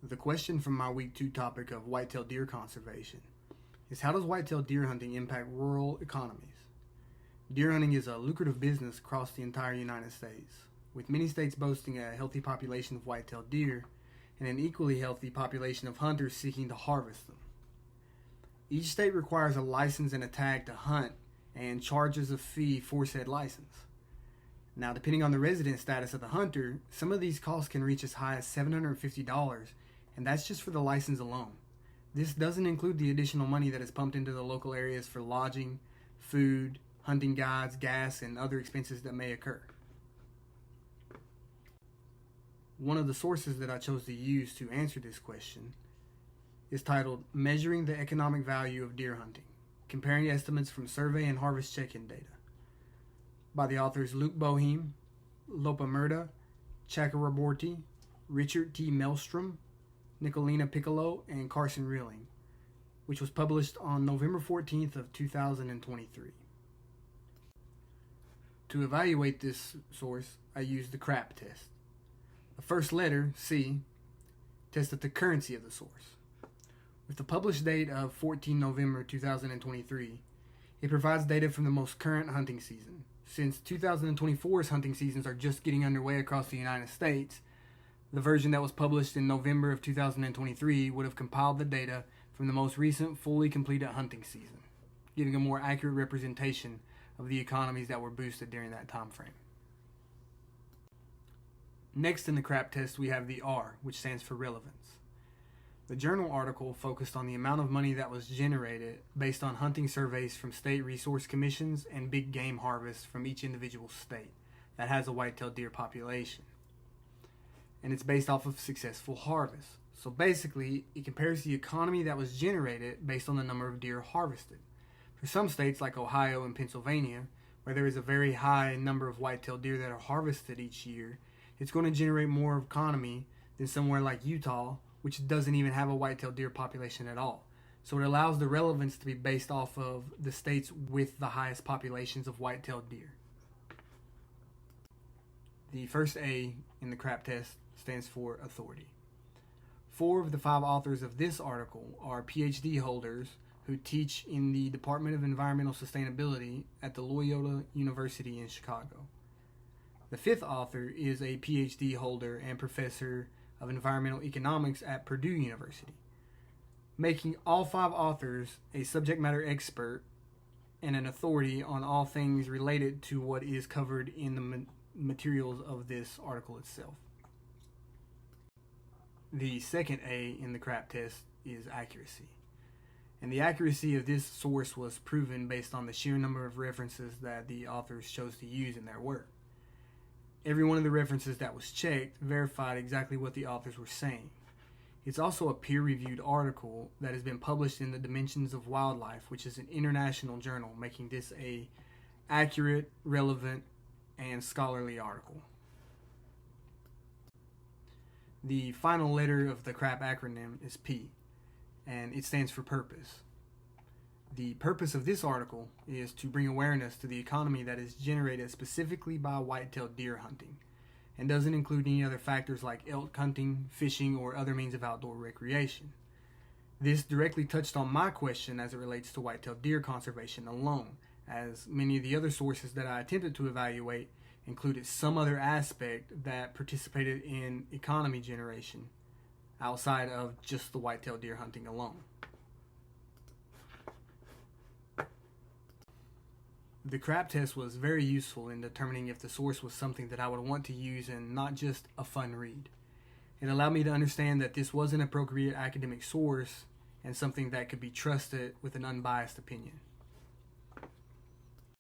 The question from my week 2 topic of whitetail deer conservation is, how does whitetail deer hunting impact rural economies? Deer hunting is a lucrative business across the entire United States, with many states boasting a healthy population of whitetail deer and an equally healthy population of hunters seeking to harvest them. Each state requires a license and a tag to hunt and charges a fee for said license. Now, depending on the resident status of the hunter, some of these costs can reach as high as $750, and that's just for the license alone. This doesn't include the additional money that is pumped into the local areas for lodging, food, hunting guides, gas, and other expenses that may occur. One of the sources that I chose to use to answer this question is titled Measuring the Economic Value of Deer Hunting, Comparing Estimates from Survey and Harvest Check-in Data, by the authors Luke Boehm, Lopa Murda, Chakraborty, Richard T. Maelstrom, Nicolina Piccolo, and Carson Reeling, which was published on November 14th of 2023. To evaluate this source, I used the CRAAP test. The first letter, C, tested the currency of the source. With the published date of 14 November 2023, it provides data from the most current hunting season. Since 2024's hunting seasons are just getting underway across the United States, the version that was published in November of 2023 would have compiled the data from the most recent fully completed hunting season, giving a more accurate representation of the economies that were boosted during that time frame. Next in the CRAAP test, we have the R, which stands for relevance. The journal article focused on the amount of money that was generated based on hunting surveys from state resource commissions and big game harvests from each individual state that has a whitetail deer population. And it's based off of successful harvests. So basically, it compares the economy that was generated based on the number of deer harvested. For some states like Ohio and Pennsylvania, where there is a very high number of whitetail deer that are harvested each year, it's going to generate more economy than somewhere like Utah, which doesn't even have a whitetail deer population at all. So it allows the relevance to be based off of the states with the highest populations of whitetail deer. The first A in the CRAAP test stands for authority. 4 of the 5 authors of this article are PhD holders who teach in the Department of Environmental Sustainability at the Loyola University in Chicago. The 5th author is a PhD holder and professor of environmental economics at Purdue University, making all 5 authors a subject matter expert and an authority on all things related to what is covered in the materials of this article itself. The second A in the CRAAP test is accuracy. And the accuracy of this source was proven based on the sheer number of references that the authors chose to use in their work. Every one of the references that was checked verified exactly what the authors were saying. It's also a peer-reviewed article that has been published in the Dimensions of Wildlife, which is an international journal, making this a accurate, relevant, and scholarly article. The final letter of the CRAAP acronym is P, and it stands for purpose. The purpose of this article is to bring awareness to the economy that is generated specifically by whitetail deer hunting, and doesn't include any other factors like elk hunting, fishing, or other means of outdoor recreation. This directly touched on my question as it relates to whitetail deer conservation alone, as many of the other sources that I attempted to evaluate included some other aspect that participated in economy generation outside of just the whitetail deer hunting alone. The CRAAP test was very useful in determining if the source was something that I would want to use and not just a fun read. It allowed me to understand that this was an appropriate academic source and something that could be trusted with an unbiased opinion.